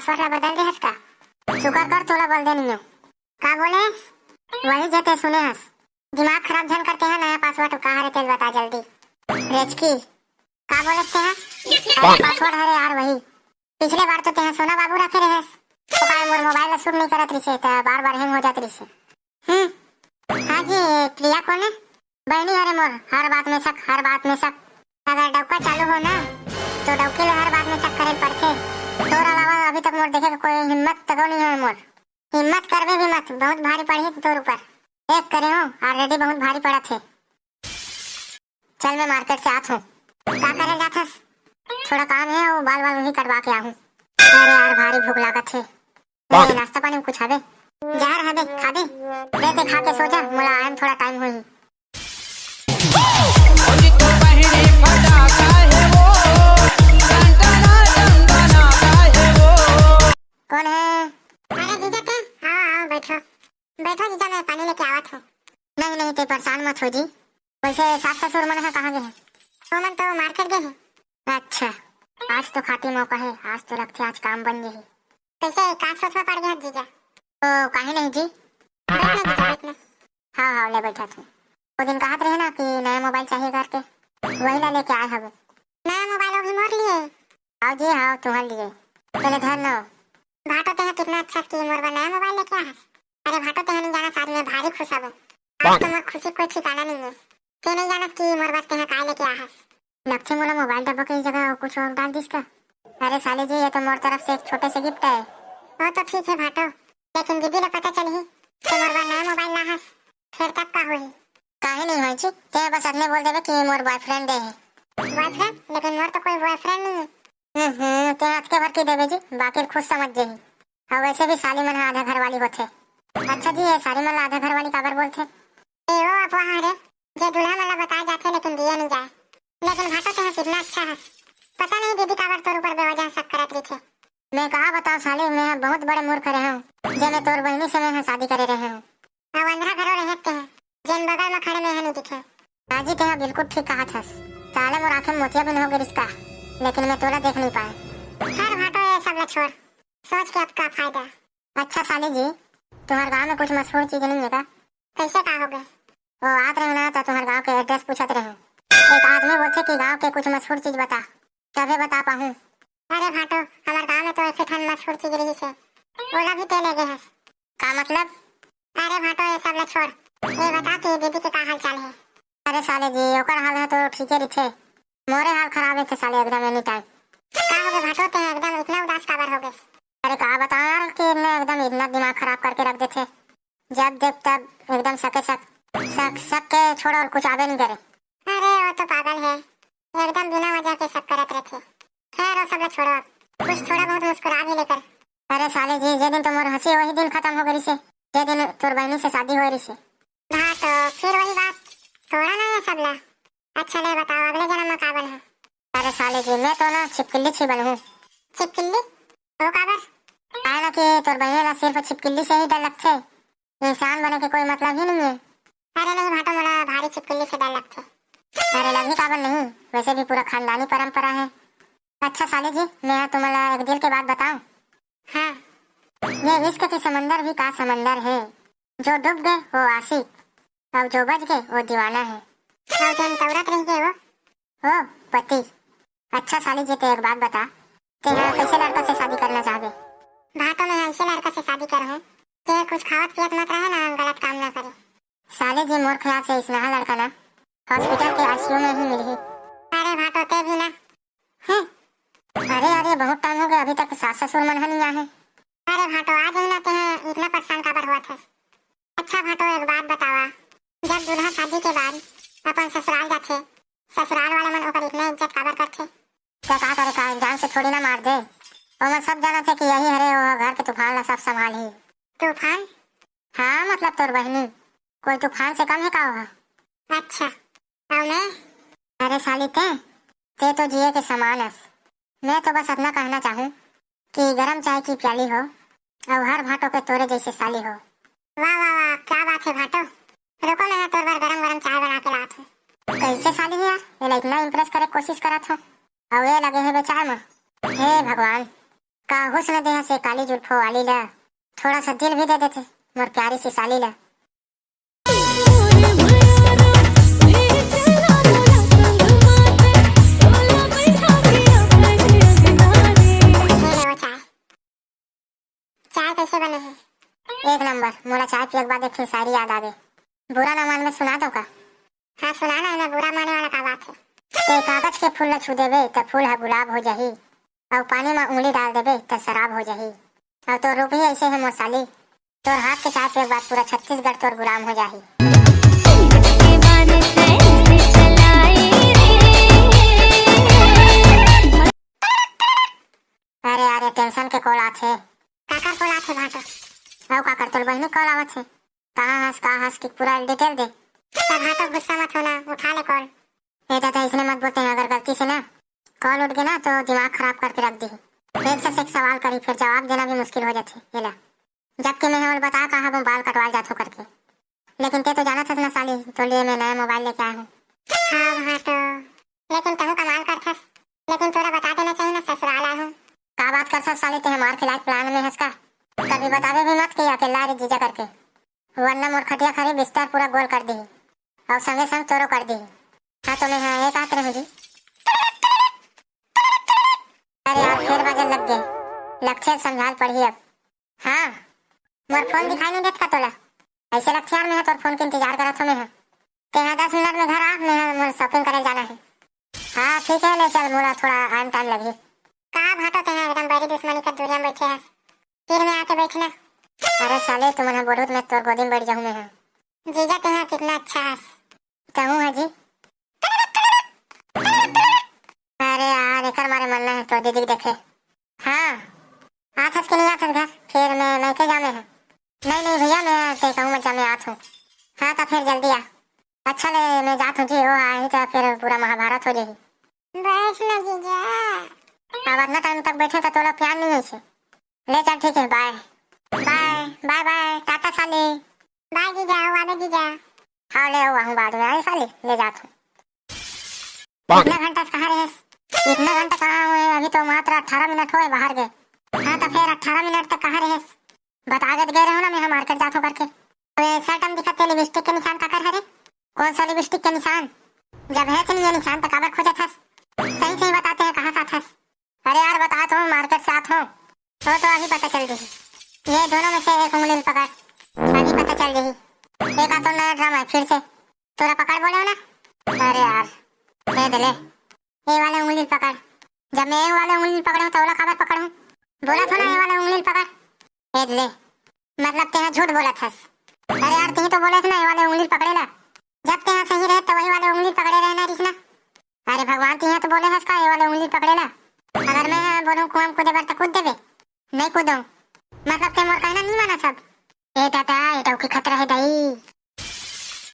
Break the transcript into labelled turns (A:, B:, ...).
A: Password ला बदल दे हस का शुक्र कर तोला बोल देनी हो का बोले वही जते सुने हस दिमाग खराब झन करते हैं नया पासवर्ड कहाँ रे तेल बता जल्दी रेचकी का बोलते हैं अरे पासवर्ड है यार वही पिछले बार तो ते सोना बाबू रखे रहे तो काय मोर मोबाइल ला शूट नहीं करत रही से बार-बार हैंग हो जात रही से हां जी प्रिया कौन है बहनी अरे मोर हर बात में शक अगर डौका चालू हो ना तो डौके हर बात में शक करे पड़थे तोर अलावा अभी तक मोर देखे कोई हिम्मत तको नहीं है मोर हिम्मत करबे भी मत बहुत भारी पड़ी तोर ऊपर एक करे हो ऑलरेडी बहुत भारी पड़ा थे चल मैं मार्केट से आत हूँ क्या करे जाथस थोड़ा काम है वो बाल वही कटवा के आऊँ अरे यार भारी भूख लागत है नाश्ता पानी में कुछ हवे जहर हवे खा दे लेते खा के सो जा मोला आयम थोड़ा टाइम होई कौन है अरे जीजा के आओ बैठो बैठो जीजा मैं पानी लेके आवत हूँ नहीं ते परेशान मत हो जी वैसे सास ससुर मन है कहाँ गए हैं तो मन तो मार्केट गए हैं अच्छा आज तो खाती मौका है आज तो लगते आज काम बन गई कैसे काज सोच में पड़ गया जीजा तो काहे नहीं जी बैठना जीजा बैठना हाँ ले बैठा तू वो दिन कहा रहे ना कि नया मोबाइल चाहिए करके वही ला लेके आए हवे नया मोबाइल भी मोर लिए आओ जी हाँ तुम्हारे लिए पहले धर लो भाटो ते कितना अच्छा स्कीम मोर नया मोबाइल लेके आया अरे भाटो ते नहीं जाना साथ में भारी खुश हवे आज तो मोर खुशी कोई ठिकाना नहीं है ते नहीं जाना कि मोर बात ते काय लेके आया लक्ष्य मोला मोबाइल डब्बा की जगह कुछ और डाल दिस का अरे साले जी ये तो मोर तरफ से एक छोटे से गिफ्ट है वो तो ठीक है भाटो लेकिन दीदी ने पता चली कि मोर नया मोबाइल ना है फिर तब का होई काहे नहीं होई छी ते बस अपने बोल देबे कि मोर बॉयफ्रेंड है बॉयफ्रेंड लेकिन मोर तो कोई बॉयफ्रेंड नहीं है ते हाथ के भर के देबे जी बाकी खुद समझ जेही और वैसे भी साली मन आधा घर वाली होथे अच्छा जी ये साली मन आधा घर वाली काबर बोलथे ए ओ अफवाह रे जे दूल्हा मला बताया जाथे लेकिन दिया नहीं जाए लेकिन भाटो ते कितना अच्छा है पता नहीं दीदी काबर तोर ऊपर बेवजह शक करत रही थे मैं कहा बताओ साले मैं बहुत बड़े मूर्ख रहे हूँ जब मैं तोर बहनी से मैं शादी करे रहे हूँ अब अंधरा घरों रहते हैं जिन बगल में खड़े में नहीं दिखे आजी ते बिल्कुल ठीक कहा था साले मोर आंखें मोतिया बिन हो गई रिश्ता लेकिन मैं तोला देख नहीं पाया खैर भाटो ये सब ला छोड़ सोच के अब का फायदा अच्छा साली जी तुम्हारे गाँव में कुछ मशहूर चीज नहीं है का कैसे का हो गए वो आत रहे ना तो तुम्हारे गाँव के एड्रेस पूछत रहे एक आदमी बोलते कि गाँव के कुछ मशहूर चीज बता तभी बता पाऊँ अरे भाटो हमारे गाँव में तो एक ठन मशहूर चीज रही है बोला भी ते ले गए है का मतलब अरे भाटो ये सब ला छोड़ ये बता कि दीदी के का हाल चाल है अरे साले जी ओकर हाल है तो ठीक है रिथे मोरे हाल खराब है साले एकदम एनी टाइम का हो गए भाटो ते एकदम इतना उदास काबर हो गए अरे कहा बता यार कि मैं एकदम इतना दिमाग खराब करके रख देते जब देख तब एकदम शक के छोड़ और कुछ आगे नहीं करे अरे वो तो पागल है एकदम बिना वजह के शक करत रहते खैर वो सब छोड़ो कुछ थोड़ा बहुत मुस्कुरा भी लेकर अरे साले जी जे दिन तुम्हारी हंसी वही दिन खत्म हो गई से जे दिन तोर बहनी से शादी हो रही से हाँ तो फिर वही बात थोड़ा ना है सबला अच्छा ले बताओ अगले जन्म में काबल है अरे साले जी मैं तो ना छिपकली छिपल हूँ छिपकली वो काबर आया कि तोर बहनी ला सिर्फ छिपकली से ही डर लगते इंसान बने के कोई मतलब ही नहीं है अरे नहीं भाटो मोला भारी छिपकली से डर लगते अरे लगी काबर नहीं वैसे भी पूरा खानदानी परंपरा है अच्छा साले जी मैं तुम्हारा एक दिल की बात बताऊं हाँ ये इश्क के समंदर भी का समंदर है जो डूब गए वो आशिक और जो बच गए वो दीवाना है और जन तौरत रह गए वो पति अच्छा साली जी तो एक बात बता ते कैसे लड़का से शादी करना चाहबे भाटो में ऐसे लड़का से शादी कर ते कुछ खावत पियत मत रहे ना गलत काम ना करे साले जी मोर ख्याल से इस नहा लड़का ना हॉस्पिटल के आईसीयू में ही मिली अरे भाटो ते भी ना है अरे बहुत टाइम हो गया अभी तक सास ससुर मन नहीं आए अरे भाटो आज ही ना ते इतना परेशान काबर हुआ था अच्छा भाटो एक बात बतावा जब दूल्हा शादी के बाद अपन ससुराल जाते ससुराल वाला मन ओकर इतना इज्जत काबर करते क्या का करे का जान से थोड़ी ना मार दे और मैं सब जाना थे कि यही हरे वो घर के तूफान ला सब संभाल ही तूफान हाँ मतलब तोर बहनी कोई तूफान से कम है का होगा अच्छा और मैं अरे साली ते तो जिए के समान है मैं तो बस अपना कहना चाहूँ कि गरम चाय की प्याली हो और हर भाटो के तोरे जैसे साली हो वाह वाह वाह क्या बात है भाटो रुको मैं तोर बार गरम गरम चाय बना के लात हूँ कैसे साली है यार ये इतना इम्प्रेस करे कोशिश करत हो और ये लगे है बेचार में हे भगवान का हुस्न देह से काली जुल्फो वाली ला, थोड़ा सा दिल भी दे देते मोर प्यारी सी साली ला। चाय कैसे बने है? एक नंबर। मोला चाय पिए के बाद एक शायरी याद आ गई। बुरा ना मान में सुना दो का? हाँ सुना ना, इन्हें बुरा माने वाला का बात है। ते कागज के फूल छू देवे तो फूल है गुलाब हो जाही, और पानी में उंगली डाल देवे तो शराब हो जाही, और तो रूप ही ऐसे है मोसाली, तोर हाथ के चाय पिए के बाद पूरा छत्तीसगढ़ तोर गुलाम हो जाही। अरे अरे टेंशन के कॉल आथे। काकर कॉल आथे भाटा? औ काकर तोर बहिनी कॉल आवत है। कहाँ हंस की पूरा डिटेल दे। सब भाटा गुस्सा मत होना, उठा ले कॉल। ये दादा इसने मत बोलते हैं, अगर गलती से ना कॉल उठ गया ना तो दिमाग खराब करके रख दी। एक से एक सवाल करी फिर जवाब देना भी मुश्किल हो जाती है। ला जबकि मैं और बता कहा वो बाल कटवा जातो करके, लेकिन ते तो जाना था ना साली, तो लिए मैं नया मोबाइल लेके आया हूँ। हाँ भाटो, लेकिन तहु कमाल कर थस। लेकिन तोरा बता देना चाहिए ना ससुराल आया हूँ। का बात कर सब साली, ते मार खिलाए प्लान में हंस का कभी बतावे भी मत कि अकेला रे जीजा करके, वरना मोर खटिया खरी बिस्तर पूरा गोल कर दी और संगे संग तोरो कर दी। हाँ तो मैं हाँ एक आते रही। अरे यार फिर बजल लग गए, लक्ष्य समझाल पड़ी अब। हाँ मोर फोन दिखाई नहीं देता तोला, ऐसे लक्ष्य में है तोर फोन के इंतजार करा तो मैं है। ते हाँ 10 मिनट में घर आ, मैं मोर शॉपिंग करे जाना है। हाँ ठीक है ले चल, मोरा थोड़ा आन टाइम लगी। कहाँ भाटो ते हैं एकदम बड़ी दुश्मनी का दूरिया में बैठे हैं, फिर में आके बैठना। अरे साले तुम्हारा बोलूत मैं तोर गोदी में बैठ जाऊँ मैं। हाँ जीजा ते हैं कितना अच्छा है। कहूँ है जी। अरे यार एक मारे मरना है तो दीदी देखे। हाँ आथस के नहीं आथस घर, फिर मैं के जामे है। नहीं भैया मैं ते कहूँ मैं जामे आथ हूँ। हाँ तो फिर जल्दी आ। अच्छा ले मैं जात हूँ जी, वो आई तो फिर पूरा महाभारत हो जाएगी। बैठ ना जीजा, अब इतना टाइम तक बैठे तो थोड़ा प्यार नहीं है इसे। ले चल ठीक है, बाय बाय बाय बाय टाटा साली। बाय जीजा, वाले जीजा। हाँ ले हुआ हूँ बाद में, आई साली ले जात हूँ। इतना घंटा कहाँ रहे? इतना घंटा कहाँ हुए? अभी तो मात्र 18 मिनट हुए बाहर गए। हाँ तो फिर 18 मिनट तक कहाँ रहे? बता गए रहो ना मैं मार्केट जाता हूँ करके। ऐसा टाइम दिखाते लिपस्टिक के निशान का कर है? कौन सा लिपस्टिक के निशान? जब है नहीं ये निशान तो काबर खोजा था? सही बताते हैं कहाँ सा था? अरे यार बता तो मार्केट से आत हूँ तो अभी पता चल गई। ये दोनों में से एक उंगली पकड़, अभी पता चल गई। एक तो नया ड्रामा है फिर से, तोरा पकड़ बोले हो ना। अरे यार दे दे ले, ये वाले उंगली पकड़। जब मैं ये वाले उंगली पकड़ूं तो ओला खबर पकड़ूं? बोला था ना ये वाले उंगली पकड़। ये ले मतलब तेरा झूठ बोला था। अरे यार तू तो बोले थे ना ये वाले उंगली पकड़ेला, जब तेरा सही रहे तो वही वाले उंगली पकड़े रहना रिश्ना। अरे भगवान तू तो बोले हस का ये वाले उंगली पकड़ेला। अगर मैं बोलूं कुआं कूदे बार तो कूद देबे? नहीं कूदूं मतलब ते मोर कहना नहीं माना सब। ए दादा ये तो की खतरा है दाई।